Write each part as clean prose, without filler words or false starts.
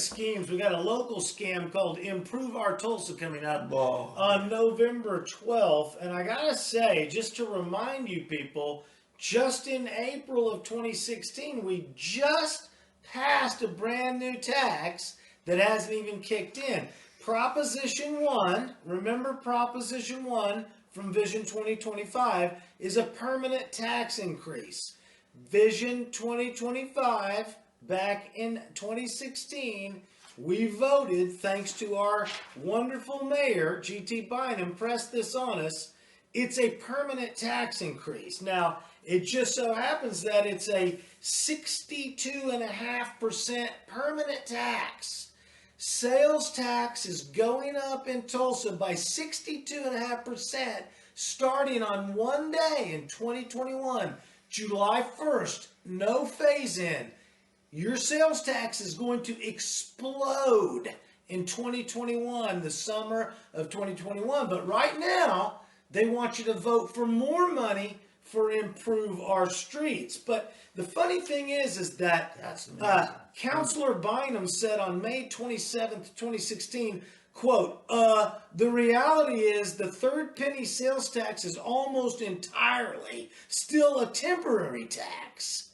schemes, we got a local scam called Improve Our Tulsa coming up Whoa. on November 12th. And I gotta say, just to remind you people, just in April of 2016, we just passed a brand new tax that hasn't even kicked in. Proposition 1, remember Proposition 1 from Vision 2025 is a permanent tax increase. Vision 2025, back in 2016, we voted, thanks to our wonderful mayor, G.T. Bynum, pressed this on us. It's a permanent tax increase. Now, it just so happens that it's a 62.5% permanent tax. Sales tax is going up in Tulsa by 62.5% starting on one day in 2021, July 1st, no phase-in. Your sales tax is going to explode in 2021, the summer of 2021. But right now, they want you to vote for more money for Improve Our Streets. But the funny thing is that Councilor Bynum said on May 27th, 2016, quote, the reality is the third penny sales tax is almost entirely still a temporary tax.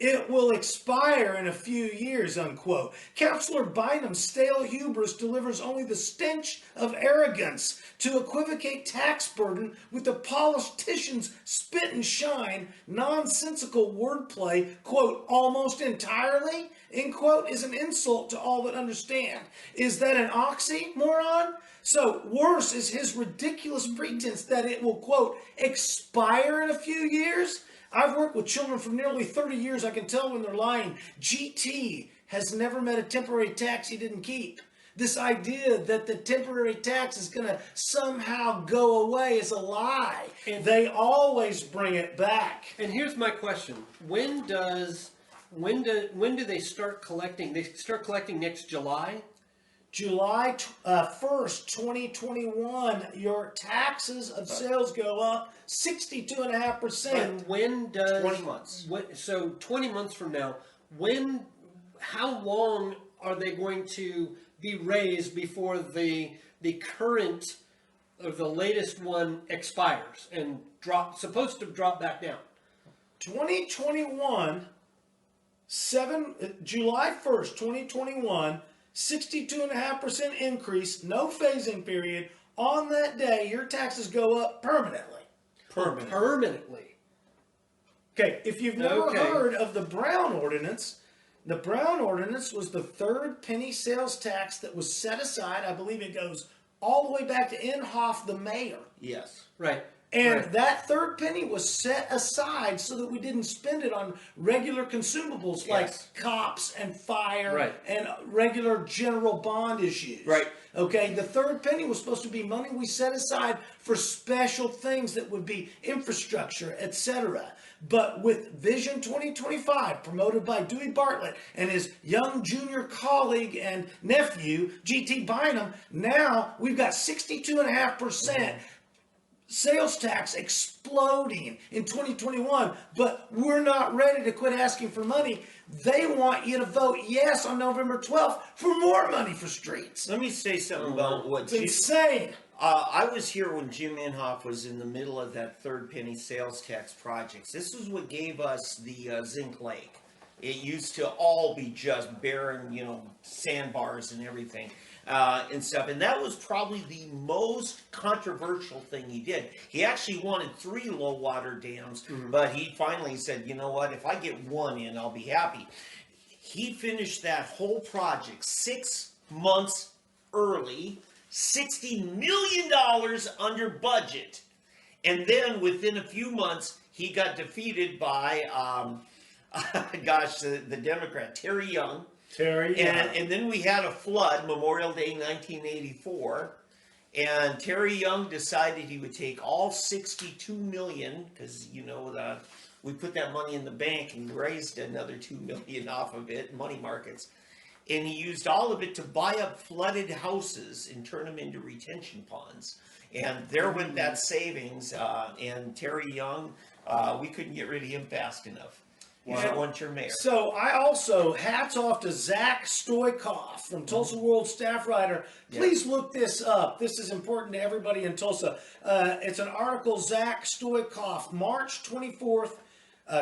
It will expire in a few years, unquote. Councilor Bynum's stale hubris delivers only the stench of arrogance to equivocate tax burden with the politician's spit and shine, nonsensical wordplay, quote, almost entirely, end quote, is an insult to all that understand. Is that an oxymoron? So worse is his ridiculous pretense that it will, quote, expire in a few years. I've worked with children for nearly 30 years. I can tell when they're lying. GT has never met a temporary tax he didn't keep. This idea that the temporary tax is going to somehow go away is a lie. And they always bring it back. And here's my question. When do they start collecting? They start collecting next July? July 1st, 2021, your taxes of sales go up 62.5%. And when does 20 months. So 20 months from now, how long are they going to be raised before the current or the latest one expires and supposed to drop back down? 2021, July 1st, 2021, 62.5% increase, no phasing period. On that day, your taxes go up permanently. Permanently. Okay, if you've never heard of the Brown Ordinance, the Brown Ordinance was the third penny sales tax that was set aside. I believe it goes all the way back to Inhofe, the mayor. Yes. Right. And that third penny was set aside so that we didn't spend it on regular consumables like cops and fire and regular general bond issues. Right. Okay, the third penny was supposed to be money we set aside for special things that would be infrastructure, etc. But with Vision 2025, promoted by Dewey Bartlett and his young junior colleague and nephew, G.T. Bynum, now we've got 62.5%. Sales tax exploding in 2021, but we're not ready to quit asking for money. They want you to vote yes on November 12th for more money for streets. Let me say something about what It's insane. I was here when Jim Inhofe was in the middle of that third penny sales tax projects. This is what gave us the Zinc Lake. It used to all be just barren, sandbars and everything. And stuff, and that was probably the most controversial thing he did. He actually wanted 3 low water dams, but he finally said, you know what, if I get 1 in, I'll be happy. He finished that whole project 6 months early, $60 million under budget, and then within a few months, he got defeated by, the Democrat, Terry Young. And then we had a flood, Memorial Day 1984, and Terry Young decided he would take all $62 million, because, we put that money in the bank and raised another $2 million off of it, money markets, and he used all of it to buy up flooded houses and turn them into retention ponds. And there went that savings, and Terry Young, we couldn't get rid of him fast enough. You don't want your mayor. So I also, hats off to Zach Stoikoff from Tulsa World staff writer. Please look this up. This is important to everybody in Tulsa. It's an article, Zach Stoikoff, March 24th,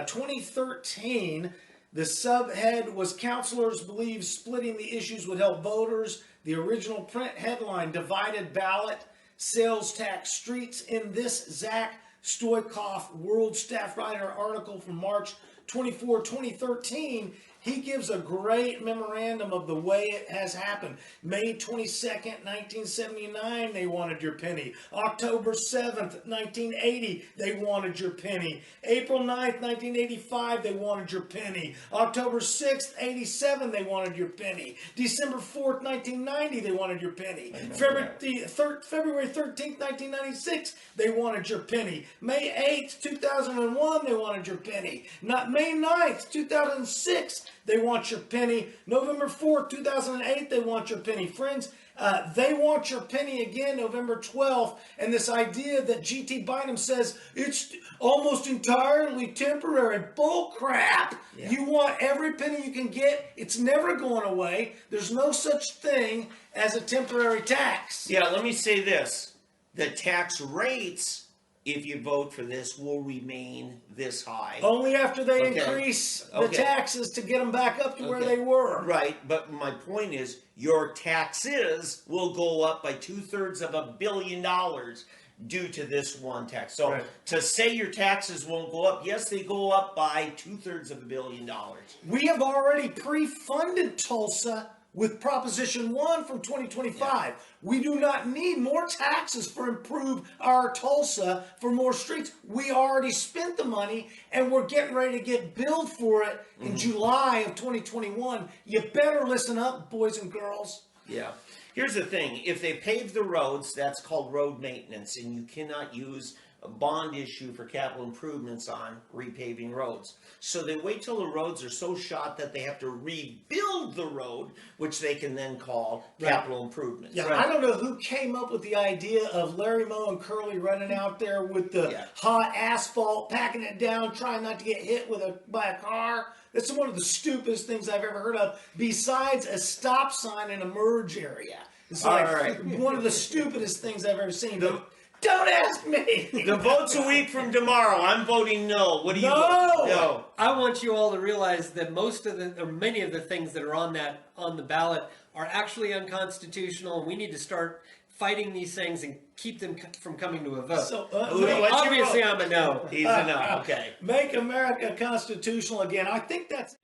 2013. The subhead was counselors believe splitting the issues would help voters. The original print headline, divided ballot, sales tax streets. In this Zach Stoikoff World staff writer article from March 24, 2013, he gives a great memorandum of the way it has happened. May 22nd, 1979, they wanted your penny. October 7th, 1980, they wanted your penny. April 9th, 1985, they wanted your penny. October 6th, 87, they wanted your penny. December 4th, 1990, they wanted your penny. February 13th, 1996, they wanted your penny. May 8th, 2001, they wanted your penny. May 9th, 2006, they want your penny. November 4th, 2008, they want your penny. Friends, they want your penny again November 12th. And this idea that G.T. Bynum says it's almost entirely temporary. Bull crap. Yeah. You want every penny you can get. It's never going away. There's no such thing as a temporary tax. Yeah, let me say this. The tax rates, if you vote for this, will remain this high. Only after they increase the taxes to get them back up to where they were. Right, but my point is, your taxes will go up by $2/3 billion due to this one tax. So to say your taxes won't go up, yes, they go up by $2/3 billion. We have already pre-funded Tulsa with Proposition 1 from 2025. Yeah. We do not need more taxes for improve our Tulsa for more streets. We already spent the money and we're getting ready to get billed for it in July of 2021. You better listen up, boys and girls. Yeah. Here's the thing. If they pave the roads, that's called road maintenance, and you cannot use a bond issue for capital improvements on repaving roads. So they wait till the roads are so shot that they have to rebuild the road, which they can then call capital improvements. Yeah, I don't know who came up with the idea of Larry Moe and Curly running out there with the hot asphalt, packing it down, trying not to get hit by a car. That's one of the stupidest things I've ever heard of, besides a stop sign in a merge area. It's like one of the stupidest things I've ever seen. Don't ask me. The vote's a week from tomorrow. I'm voting no. What do you vote? No. I want you all to realize that many of the things that are on the ballot are actually unconstitutional, and we need to start fighting these things and keep them from coming to a vote. So, obviously, I'm a no. He's a no. Okay. Make America constitutional again. I think that's...